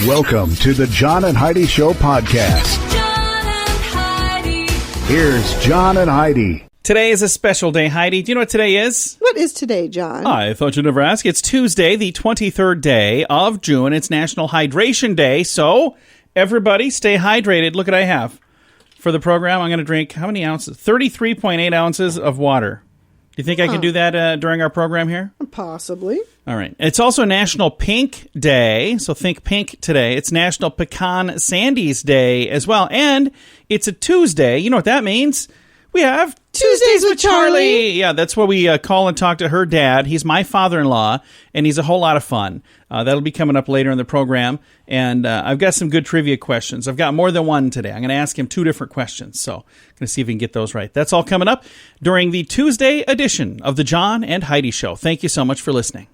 Welcome to the John and Heidi Show podcast. John and Heidi. Here's John and Heidi. Today is a special day, Heidi. Do you know what today is? What is today, John? I thought you'd never ask. It's Tuesday, the 23rd day of June. It's National Hydration Day. So, everybody, stay hydrated. Look what I have. For the program, I'm going to drink, how many ounces? 33.8 ounces of water. Do you think I can do that during our program here? Possibly. All right. It's also National Pink Day, so think pink today. It's National Pecan Sandies Day as well. And it's a Tuesday. You know what that means? We have Tuesdays with Charlie. Yeah, that's where we call and talk to her dad. He's my father-in-law, and he's a whole lot of fun. That'll be coming up later in the program. And I've got some good trivia questions. I've got more than one today. I'm going to ask him 2 different questions. So I'm going to see if we can get those right. That's all coming up during the Tuesday edition of the John and Heidi Show. Thank you so much for listening.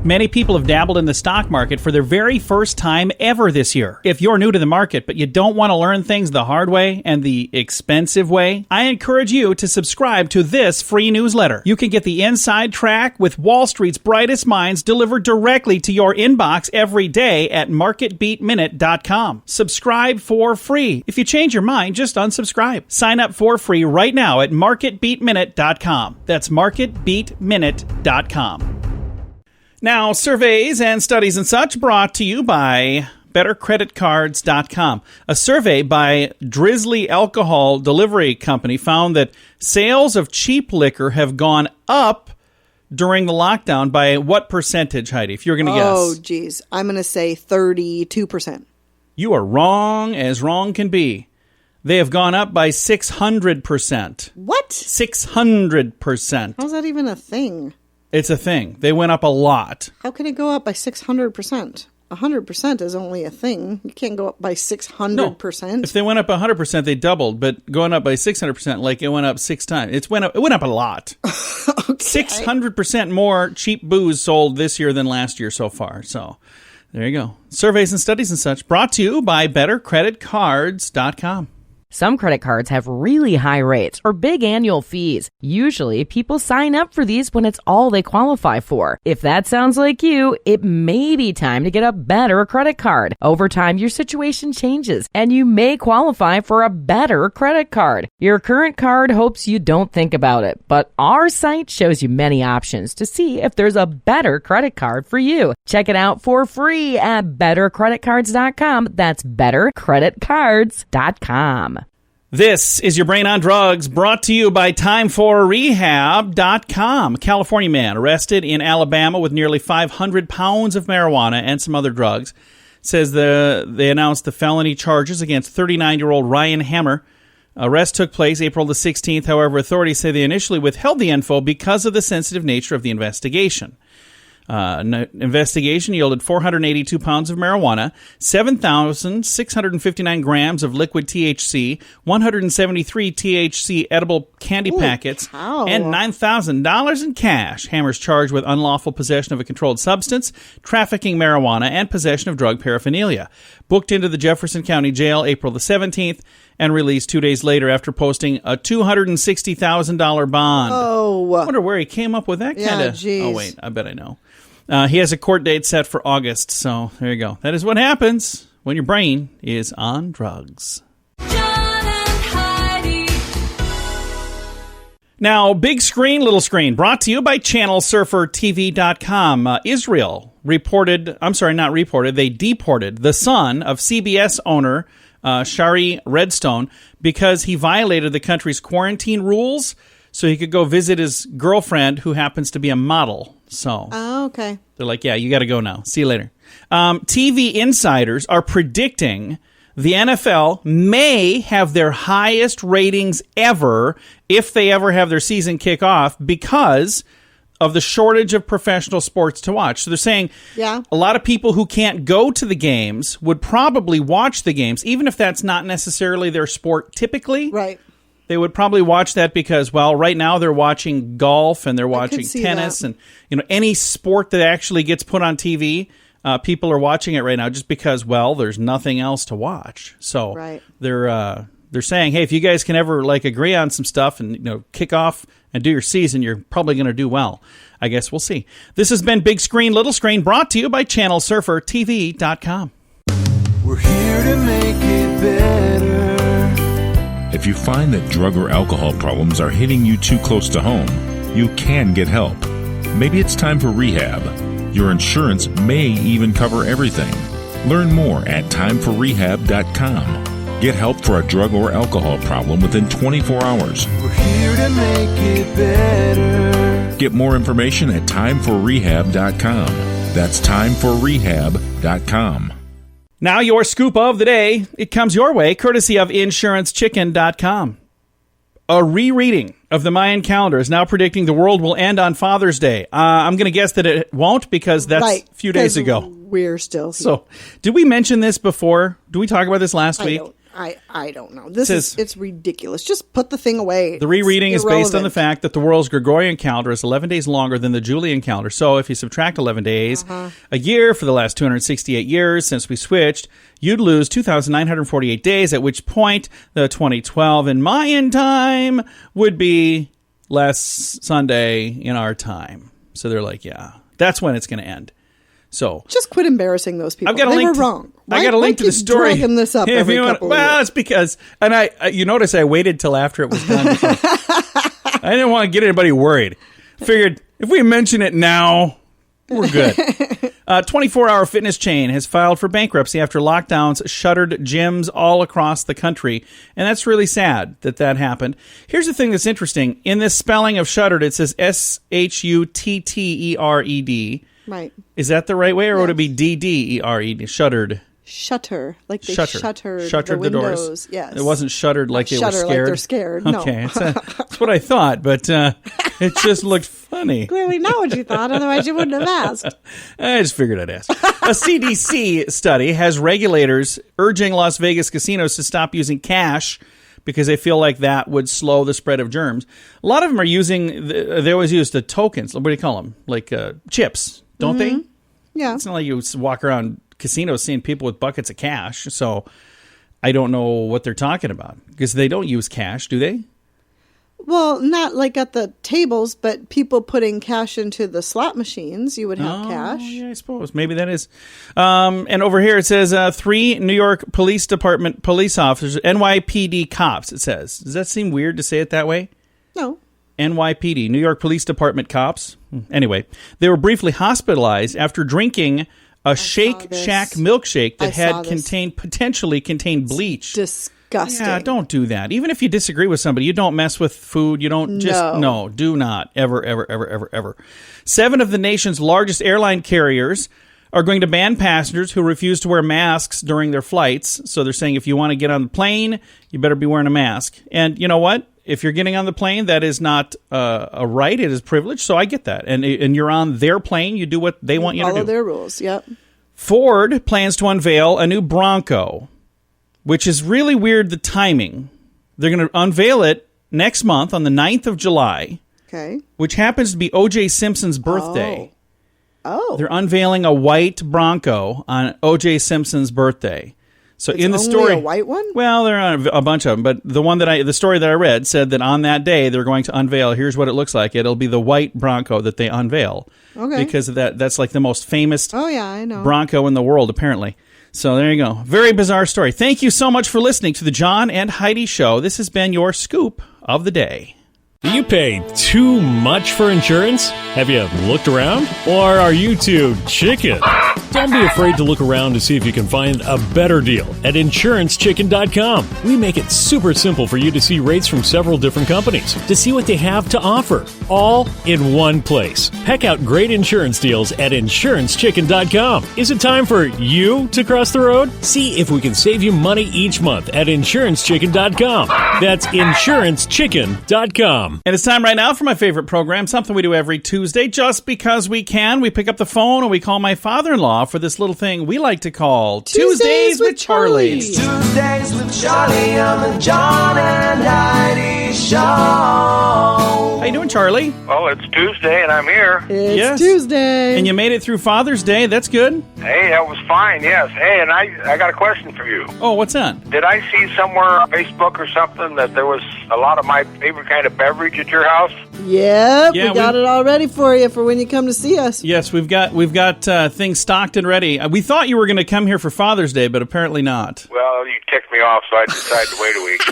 Many people have dabbled in the stock market for their very first time ever this year. If you're new to the market, but you don't want to learn things the hard way and the expensive way, I encourage you to subscribe to this free newsletter. You can get the inside track with Wall Street's brightest minds delivered directly to your inbox every day at marketbeatminute.com. Subscribe for free. If you change your mind, just unsubscribe. Sign up for free right now at marketbeatminute.com. That's marketbeatminute.com. Now, surveys and studies and such brought to you by BetterCreditCards.com. A survey by Drizzly Alcohol Delivery Company found that sales of cheap liquor have gone up during the lockdown by what percentage, Heidi, if you're going to guess? Oh, geez. I'm going to say 32%. You are wrong as wrong can be. They have gone up by 600%. What? 600%. How's that even a thing? It's a thing. They went up a lot. How can it go up by 600%? 100% is only a thing. You can't go up by 600%. No. If they went up 100%, they doubled. But going up by 600%, like it went up 6 times. It went up a lot. Okay. 600% more cheap booze sold this year than last year so far. So there you go. Surveys and studies and such brought to you by BetterCreditCards.com. Some credit cards have really high rates or big annual fees. Usually, people sign up for these when it's all they qualify for. If that sounds like you, it may be time to get a better credit card. Over time, your situation changes, and you may qualify for a better credit card. Your current card hopes you don't think about it, but our site shows you many options to see if there's a better credit card for you. Check it out for free at bettercreditcards.com. That's bettercreditcards.com. This is your Brain on Drugs, brought to you by TimeForRehab.com. A California man arrested in Alabama with nearly 500 pounds of marijuana and some other drugs. Says they announced the felony charges against 39-year-old Ryan Hammer. Arrest took place April the 16th. However, authorities say they initially withheld the info because of the sensitive nature of the investigation. Investigation yielded 482 pounds of marijuana, 7,659 grams of liquid THC, 173 THC edible candy packets, and $9,000 in cash. Hammer's charged with unlawful possession of a controlled substance, trafficking marijuana, and possession of drug paraphernalia. Booked into the Jefferson County Jail April the 17th and released 2 days later after posting a $260,000 bond. Oh. I wonder where he came up with that kind of... geez. Oh, wait, I bet I know. He has a court date set for August, so there you go. That is what happens when your brain is on drugs. John and Heidi. Now, big screen, little screen, brought to you by ChannelSurferTV.com. Israel they deported the son of CBS owner Shari Redstone because he violated the country's quarantine rules so he could go visit his girlfriend who happens to be a model. So okay. They're like, yeah, you got to go now. See you later. TV insiders are predicting the NFL may have their highest ratings ever if they ever have their season kick off because of the shortage of professional sports to watch. So they're saying a lot of people who can't go to the games would probably watch the games, even if that's not necessarily their sport typically. Right. They would probably watch that because, well, right now they're watching golf and they're watching tennis and, you know, any sport that actually gets put on TV, people are watching it right now just because, well, there's nothing else to watch. So they're saying, hey, if you guys can ever like agree on some stuff and, you know, kick off and do your season, you're probably going to do well. I guess we'll see. This has been Big Screen, Little Screen, brought to you by ChannelSurferTV.com. We're here to make it better. If you find that drug or alcohol problems are hitting you too close to home, you can get help. Maybe it's time for rehab. Your insurance may even cover everything. Learn more at timeforrehab.com. Get help for a drug or alcohol problem within 24 hours. We're here to make it better. Get more information at timeforrehab.com. That's timeforrehab.com. Now your scoop of the day. It comes your way courtesy of InsuranceChicken.com. A rereading of the Mayan calendar is now predicting the world will end on Father's Day. I'm going to guess that it won't because that's a few days ago. We're still here. So, did we mention this before? Did we talk about this last week? I don't know. It's ridiculous. Just put the thing away. The rereading is based on the fact that the world's Gregorian calendar is 11 days longer than the Julian calendar. So if you subtract 11 days a year for the last 268 years since we switched, you'd lose 2,948 days, at which point the 2012 in Mayan time would be last Sunday in our time. So they're like, yeah, that's when it's going to end. So just quit embarrassing those people. They were wrong. I got a link to the story. Dragging this up every couple of years. It's because, and you notice I waited till after it was done. I didn't want to get anybody worried. Figured if we mention it now, we're good. 24-hour fitness chain has filed for bankruptcy after lockdowns shuttered gyms all across the country, and that's really sad that happened. Here's the thing that's interesting: in this spelling of shuttered, it says SHUTTERED. Right. Is that the right way, or would it be DDERED? Shuttered. Shutter, like they shuttered the doors. windows. Yes. It wasn't shuttered like they were scared. Like they're scared. No. Okay, that's what I thought, but it just looked funny. Clearly not what you thought, otherwise you wouldn't have asked. I just figured I'd ask. A CDC study has regulators urging Las Vegas casinos to stop using cash because they feel like that would slow the spread of germs. A lot of them are using, they always use the tokens. What do you call them? Like chips, don't they? Yeah. It's not like you walk around casinos seeing people with buckets of cash. So I don't know what they're talking about because they don't use cash, do they? Well, not like at the tables, but people putting cash into the slot machines, you would have cash. Yeah, I suppose. Maybe that is. And over here it says 3 New York Police Department police officers, NYPD cops, it says. Does that seem weird to say it that way? No. NYPD, New York Police Department cops. Anyway, they were briefly hospitalized after drinking a Shake Shack milkshake that had potentially contained bleach. Disgusting. Yeah, don't do that. Even if you disagree with somebody, you don't mess with food. You don't do not. Ever, ever, ever, ever, ever. 7 of the nation's largest airline carriers are going to ban passengers who refuse to wear masks during their flights. So they're saying if you want to get on the plane, you better be wearing a mask. And you know what? If you're getting on the plane, that is not a right. It is privilege. So I get that. And you're on their plane. You do what they want you to do. Follow their rules. Yep. Ford plans to unveil a new Bronco, which is really weird, the timing. They're going to unveil it next month on the 9th of July, which happens to be O.J. Simpson's birthday. Oh. They're unveiling a white Bronco on O.J. Simpson's birthday. So it's in the only story, a white one? Well, there are a bunch of them, but the story that I read said that on that day they're going to unveil. Here's what it looks like. It'll be the white Bronco that they unveil. Okay. Because of that, that's like the most famous I know. Bronco in the world, apparently. So there you go. Very bizarre story. Thank you so much for listening to the John and Heidi Show. This has been your scoop of the day. Do you pay too much for insurance? Have you looked around? Or are you too chicken? Don't be afraid to look around to see if you can find a better deal at InsuranceChicken.com. We make it super simple for you to see rates from several different companies, to see what they have to offer, all in one place. Peck out great insurance deals at InsuranceChicken.com. Is it time for you to cross the road? See if we can save you money each month at InsuranceChicken.com. That's InsuranceChicken.com. And it's time right now for my favorite program, something we do every Tuesday just because we can. We pick up the phone and we call my father-in-law for this little thing we like to call Tuesdays with Charlie. Tuesdays with Charlie on the John and Heidi Show. How you doing, Charlie? Well, it's Tuesday, and I'm here. It's Yes. Tuesday. And you made it through Father's Day. That's good. Hey, that was fine, yes. Hey, and I got a question for you. Oh, what's that? Did I see somewhere on Facebook or something that there was a lot of my favorite kind of beverage at your house? Yep, Yeah, we got it all ready for you for when you come to see us. Yes, we've got things stocked and ready. We thought you were going to come here for Father's Day, but apparently not. Well, you ticked me off, so I decided to wait a week.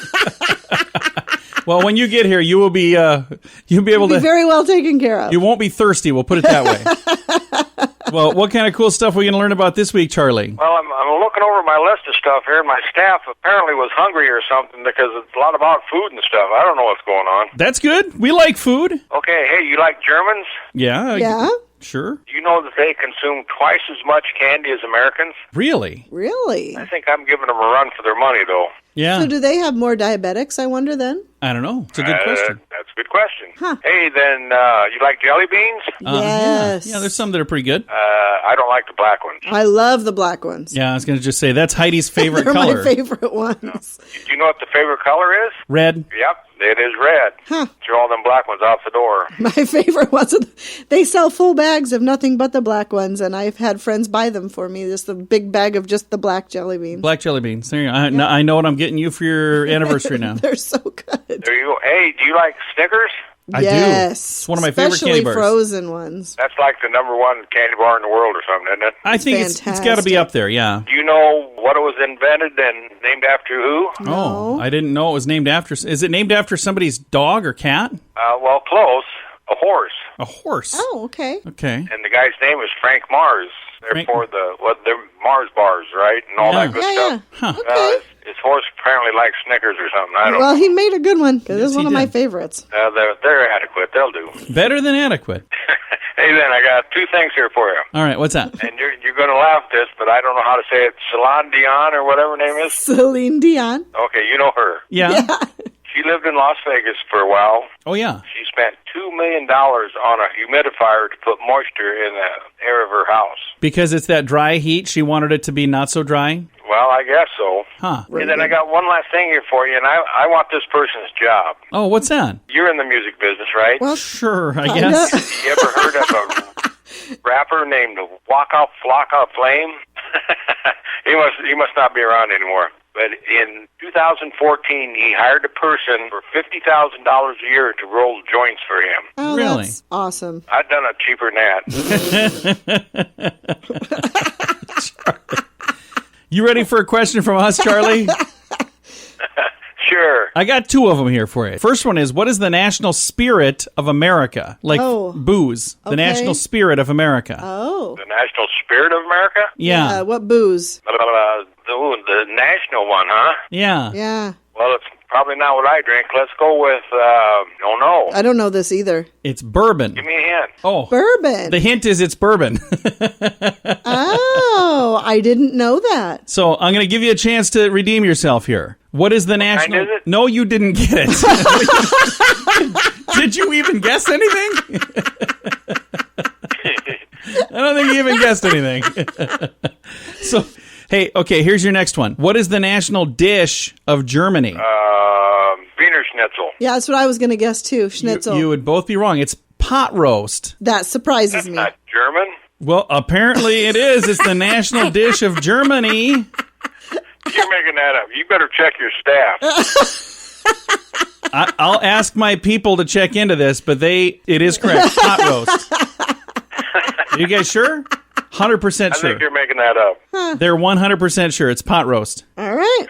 Well, when you get here, you'll be able Be to. very well taken care of. You won't be thirsty. We'll put it that way. Well, what kind of cool stuff are we going to learn about this week, Charlie? Well, I'm looking over my list of stuff here, and my staff apparently was hungry or something because it's a lot about food and stuff. I don't know what's going on. That's good. We like food. Okay, hey, you like Germans? Yeah. Yeah? Sure. Do you know that they consume twice as much candy as Americans? Really? Really? I think I'm giving them a run for their money, though. Yeah. So do they have more diabetics, I wonder then? I don't know. It's a good question. That's a good question. Huh. Hey, then, you like jelly beans? Yes. Yeah, there's some that are pretty good. I don't like the black ones. I love the black ones. Yeah, I was going to just say that's Heidi's favorite They're color. my favorite ones. Do you know what the favorite color is? Red. Yep, it is red. Huh. Throw all them black ones out the door. My favorite ones. They sell full bags of nothing but the black ones, and I've had friends buy them for me. Just a big bag of just the black jelly beans. Black jelly beans. There you go. I know what I'm getting you for your anniversary now. They're so good. There you go. Hey, do you like Snickers? I do. Yes. It's one of my favorite Especially candy bars. frozen ones. That's like the number one candy bar in the world or something, isn't it? I think it's got to be Fantastic. up there, yeah. Do you know what it was invented and named after who? Oh, I didn't know it was named after. Is it named after somebody's dog or cat? Well, close. A horse. A horse. Oh, okay. Okay. And the guy's name is Frank Mars. Therefore, they're Mars bars, right? And all that good Yeah. stuff. Okay. His horse apparently likes Snickers or something. I don't Well, know. he made a good one because Yes, it's one he of my did. favorites. They're adequate. They'll do. Better than adequate. Hey, then, I got two things here for you. All right, what's that? And you're going to laugh at this, but I don't know how to say it. Celine Dion or whatever her name is? Celine Dion. Okay, you know her. Yeah. She lived in Las Vegas for a while. Oh, yeah. She spent $2 million on a humidifier to put moisture in the air of her house. Because it's that dry heat, she wanted it to be not so dry? Well, I guess so. Huh. And then I got one last thing here for you, and I want this person's job. Oh, what's that? You're in the music business, right? Well, Sure, I guess. You ever heard of a rapper named Waka Flocka Flame? He must not be around anymore. But in 2014, he hired a person for $50,000 a year to roll joints for him. Oh, Really? that's awesome. I've done it cheaper than that. You ready for a question from us, Charlie? Sure. I got two of them here for you. First one is, what is the national spirit of America? Like booze. The Okay. national spirit of America. Oh. The national spirit of America? Yeah. What booze? The national one, huh? Yeah. Yeah. Well, it's probably not what I drink. Let's go with, oh no. I don't know this either. It's bourbon. Give me a hint. Oh. Bourbon. The hint is it's bourbon. Oh, I didn't know that. So I'm going to give you a chance to redeem yourself here. What is the national... is it? No, you didn't get it. Did you even guess anything? I don't think you even guessed anything. So, hey, okay, here's your next one. What is the national dish of Germany? Wiener Schnitzel. Yeah, that's what I was going to guess too. Schnitzel. You would both be wrong. It's pot roast. That surprises That's me. not German. Well, apparently it is. It's the national dish of Germany. You're making that up. You better check your staff. I'll ask my people to check into this, but it is correct. Pot roast. Are you guys sure? 100% I sure. think you're making that up. They're 100% sure. It's pot roast. All right.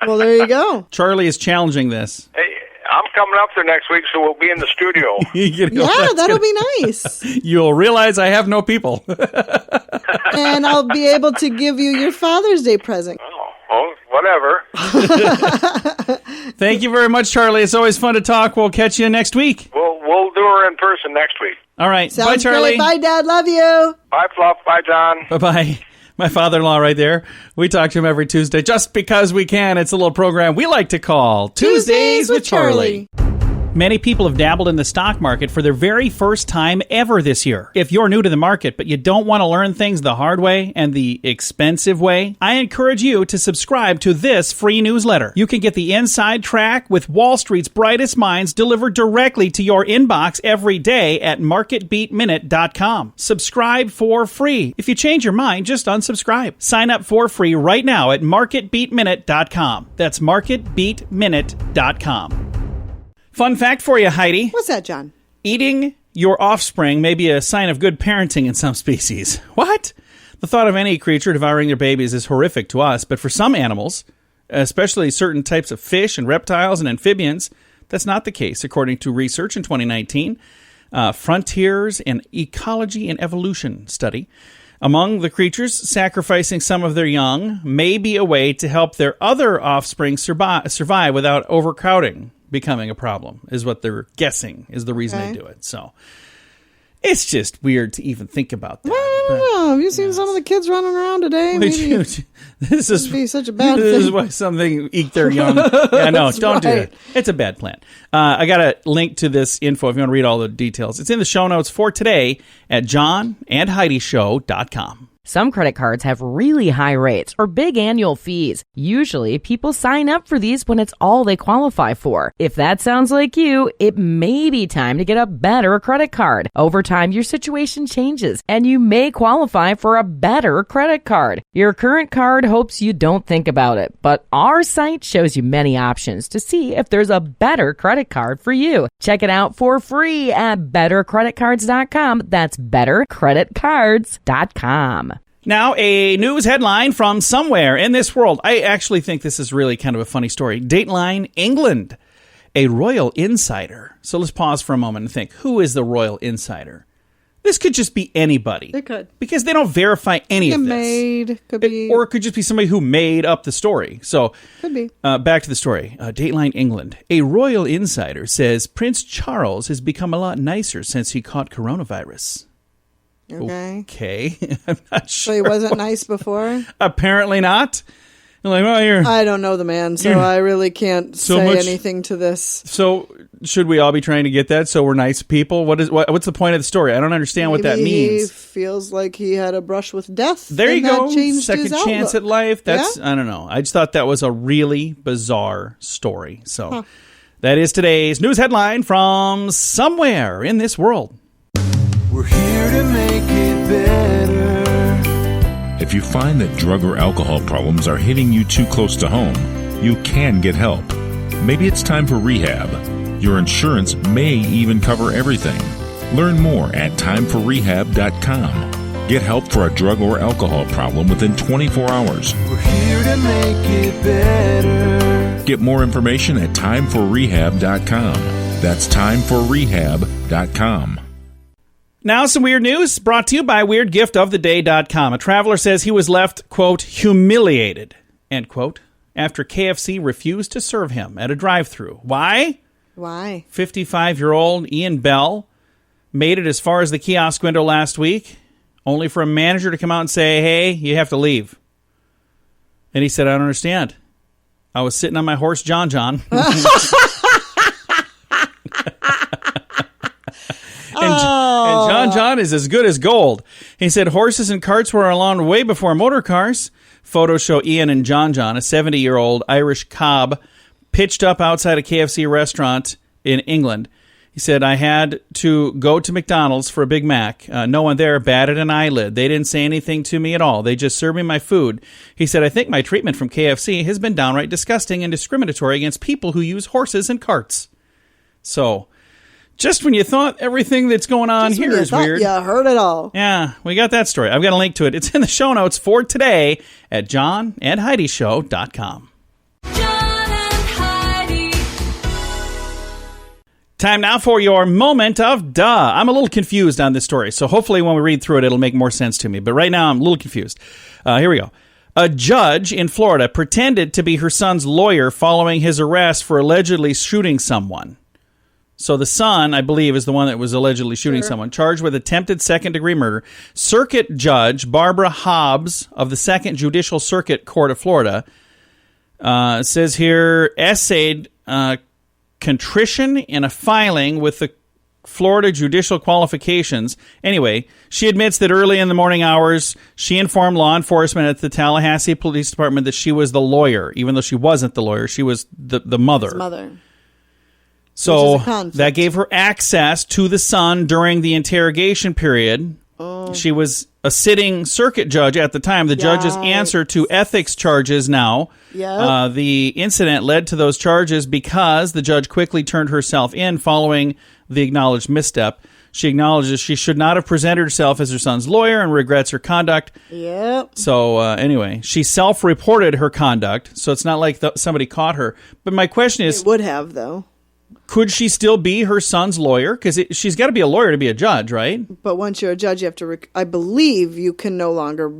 Well, there you go. Charlie is challenging this. Hey, I'm coming up there next week, so we'll be in the studio. Yeah, that'll be nice. You'll realize I have no people. And I'll be able to give you your Father's Day present. Oh, whatever. Thank you very much, Charlie. It's always fun to talk. We'll catch you next week. We'll do her in person next week. All right. Sounds Bye, Charlie. great. Bye, Dad. Love you. Bye, Fluff. Bye, John. Bye-bye. My father-in-law right there. We talk to him every Tuesday just because we can. It's a little program we like to call Tuesdays with Charlie. Many people have dabbled in the stock market for their very first time ever this year. If you're new to the market, but you don't want to learn things the hard way and the expensive way, I encourage you to subscribe to this free newsletter. You can get the inside track with Wall Street's brightest minds delivered directly to your inbox every day at marketbeatminute.com. Subscribe for free. If you change your mind, just unsubscribe. Sign up for free right now at marketbeatminute.com. That's marketbeatminute.com. Fun fact for you, Heidi. What's that, John? Eating your offspring may be a sign of good parenting in some species. What? The thought of any creature devouring their babies is horrific to us, but for some animals, especially certain types of fish and reptiles and amphibians, that's not the case, according to research in 2019, Frontiers in Ecology and Evolution study. Among the creatures, sacrificing some of their young may be a way to help their other offspring survive without overcrowding becoming a problem, is what they're guessing is the reason they do it. So it's just weird to even think about that. I don't know. Have you seen some of the kids running around today? Maybe this is be such a bad this thing. is why something eat their young. Yeah, no, don't do it. It's a bad plan. I got a link to this info if you want to read all the details. It's in the show notes for today at johnandheidishow.com. Some credit cards have really high rates or big annual fees. Usually, people sign up for these when it's all they qualify for. If that sounds like you, it may be time to get a better credit card. Over time, your situation changes, and you may qualify for a better credit card. Your current card hopes you don't think about it, but our site shows you many options to see if there's a better credit card for you. Check it out for free at bettercreditcards.com. That's bettercreditcards.com. Now, a news headline from somewhere in this world. I actually think this is really kind of a funny story. Dateline England, a royal insider. So let's pause for a moment and think, who is the royal insider? This could just be anybody. It could. Because they don't verify any of this. Could be. Or it could just be somebody who made up the story. So, Could be. Back to the story. Dateline England. A royal insider says Prince Charles has become a lot nicer since he caught coronavirus. Okay. I'm not sure. So he wasn't nice before? Apparently not. Like, well, I don't know the man, so I really can't say anything to this. So should we all be trying to get that? So we're nice people? What's the point of the story? I don't understand what that means. He feels like he had a brush with death. There you go. Changed Second his chance outlook. at life. That's I don't know. I just thought that was a really bizarre story. So that is today's news headline from somewhere in this world. We're here to make it better. If you find that drug or alcohol problems are hitting you too close to home, you can get help. Maybe it's time for rehab. Your insurance may even cover everything. Learn more at timeforrehab.com. Get help for a drug or alcohol problem within 24 hours. We're here to make it better. Get more information at timeforrehab.com. That's timeforrehab.com. Now some weird news brought to you by WeirdGiftOfTheDay.com. A traveler says he was left, quote, humiliated, end quote, after KFC refused to serve him at a drive-thru. Why? Why? 55-year-old Ian Bell made it as far as the kiosk window last week, only for a manager to come out and say, hey, you have to leave. And he said, I don't understand. I was sitting on my horse, John. And John is as good as gold. He said horses and carts were along way before motor cars. Photos show Ian and John, a 70-year-old Irish cob, pitched up outside a KFC restaurant in England. He said, I had to go to McDonald's for a Big Mac. No one there batted an eyelid. They didn't say anything to me at all. They just served me my food. He said, I think my treatment from KFC has been downright disgusting and discriminatory against people who use horses and carts. So, just when you thought everything that's going on here is weird. Yeah, heard it all. Yeah, we got that story. I've got a link to it. It's in the show notes for today at johnandheidishow.com. John and Heidi. Time now for your moment of duh. I'm a little confused on this story, so hopefully when we read through it, it'll make more sense to me. But right now, I'm a little confused. Here we go. A judge in Florida pretended to be her son's lawyer following his arrest for allegedly shooting someone. So the son, I believe, is the one that was allegedly shooting someone, charged with attempted second-degree murder. Circuit Judge Barbara Hobbs of the Second Judicial Circuit Court of Florida says here, essayed contrition in a filing with the Florida Judicial Qualifications. Anyway, she admits that early in the morning hours, she informed law enforcement at the Tallahassee Police Department that she was the lawyer, even though she wasn't the lawyer. She was the mother. His mother. So Which is a conflict. that gave her access to the son during the interrogation period. Oh. She was a sitting circuit judge at the time. The judge's answer to ethics charges now. Yep. The incident led to those charges because the judge quickly turned herself in following the acknowledged misstep. She acknowledges she should not have presented herself as her son's lawyer and regrets her conduct. Yep. So anyway, she self-reported her conduct, so it's not like somebody caught her. But my question is, It would have, though. could she still be her son's lawyer? Because she's got to be a lawyer to be a judge, right? But once you're a judge, you have to. I believe you can no longer.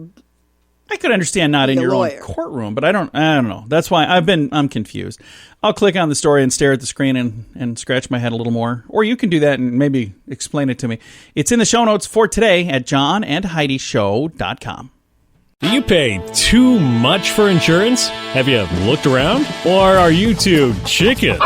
I could understand not in Be a your lawyer. own courtroom, but I don't know. That's why I'm confused. I'll click on the story and stare at the screen and scratch my head a little more. Or you can do that and maybe explain it to me. It's in the show notes for today at johnandheidishow.com. Do you pay too much for insurance? Have you looked around? Or are you too chicken?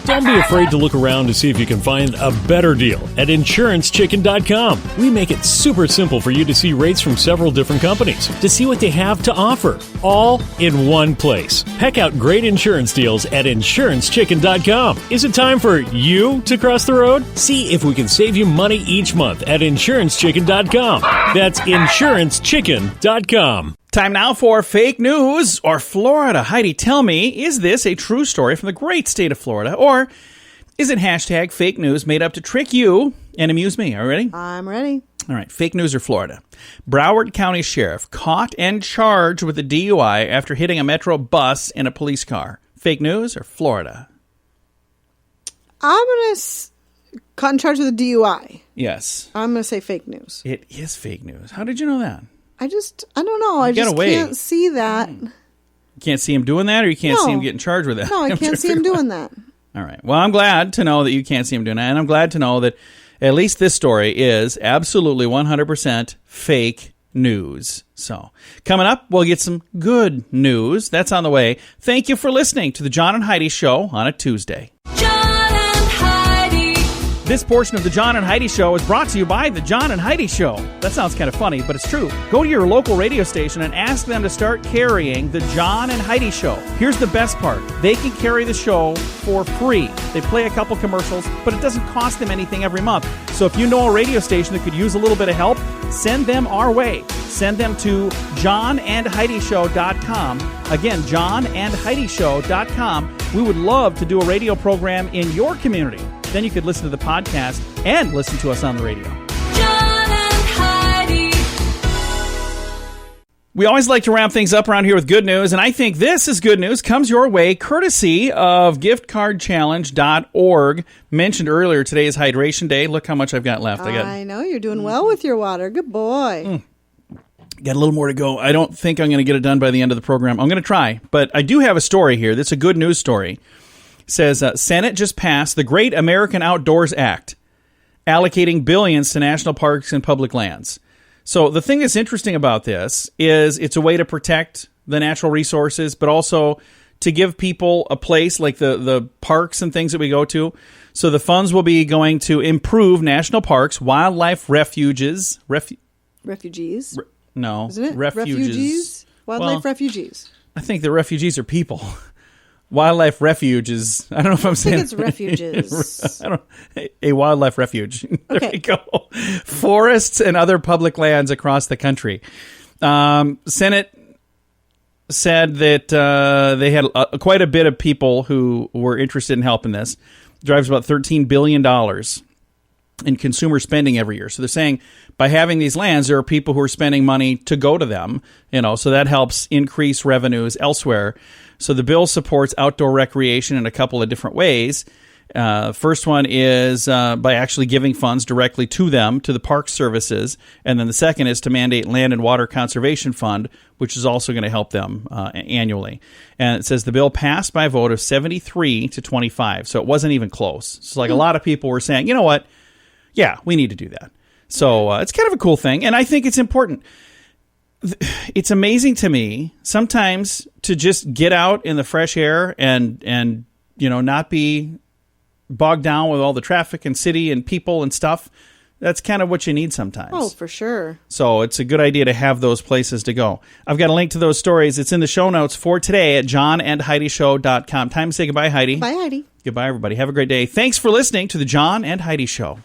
Don't be afraid to look around to see if you can find a better deal at InsuranceChicken.com. We make it super simple for you to see rates from several different companies, to see what they have to offer, all in one place. Heck out great insurance deals at InsuranceChicken.com. Is it time for you to cross the road? See if we can save you money each month at InsuranceChicken.com. That's InsuranceChicken.com. Time now for fake news or Florida. Heidi, tell me, is this a true story from the great state of Florida? Or is it hashtag fake news made up to trick you and amuse me? Are you ready? I'm ready. All right, fake news or Florida. Broward County Sheriff caught and charged with a DUI after hitting a Metro bus in a police car. Fake news or Florida? I'm going to caught in charge of the DUI. Yes. I'm going to say fake news. It is fake news. How did you know that? I don't know. I just can't see that. You can't see him doing that, or you can't see him getting charged with that? No, I can't see him doing that. All right. Well, I'm glad to know that you can't see him doing that, and I'm glad to know that at least this story is absolutely 100% fake news. So, coming up, we'll get some good news. That's on the way. Thank you for listening to the John and Heidi Show on a Tuesday. John and Heidi. This portion of the John and Heidi Show is brought to you by the John and Heidi Show. That sounds kind of funny, but it's true. Go to your local radio station and ask them to start carrying the John and Heidi Show. Here's the best part. They can carry the show for free. They play a couple commercials, but it doesn't cost them anything every month. So if you know a radio station that could use a little bit of help, send them our way. Send them to johnandheidishow.com. Again, johnandheidishow.com. We would love to do a radio program in your community. Then you could listen to the podcast and listen to us on the radio. John and Heidi. We always like to wrap things up around here with good news, and I think this is good news. Comes your way courtesy of giftcardchallenge.org. Mentioned earlier, today is Hydration Day. Look how much I've got left. I know. You're doing well with your water. Good boy. Got a little more to go. I don't think I'm going to get it done by the end of the program. I'm going to try, but I do have a story here. That's a good news story. It says, Senate just passed the Great American Outdoors Act, allocating billions to national parks and public lands. So the thing that's interesting about this is it's a way to protect the natural resources, but also to give people a place like the parks and things that we go to. So the funds will be going to improve national parks, wildlife refuges. Refugees. No. Isn't it? Refuges. Wildlife Well, refugees. I think the refugees are people. Wildlife refuge is, I don't know if I'm saying. I think it's refuges. A wildlife refuge. There Okay. you go. Forests and other public lands across the country. Senate said that they had quite a bit of people who were interested in helping this. It drives about $13 billion in consumer spending every year. So they're saying by having these lands, there are people who are spending money to go to them, so that helps increase revenues elsewhere. So the bill supports outdoor recreation in a couple of different ways. First one is by actually giving funds directly to them, to the park services. And then the second is to mandate land and water conservation fund, which is also going to help them annually. And it says the bill passed by a vote of 73 to 25. So it wasn't even close. So like a lot of people were saying, you know what? Yeah, we need to do that. So it's kind of a cool thing. And I think it's important. It's amazing to me sometimes to just get out in the fresh air and not be bogged down with all the traffic and city and people and stuff, that's kind of what you need sometimes. Oh, for sure. So it's a good idea to have those places to go. I've got a link to those stories. It's in the show notes for today at johnandheidishow.com. Time to say goodbye, Heidi. Bye, Heidi. Goodbye, everybody. Have a great day. Thanks for listening to the John and Heidi Show.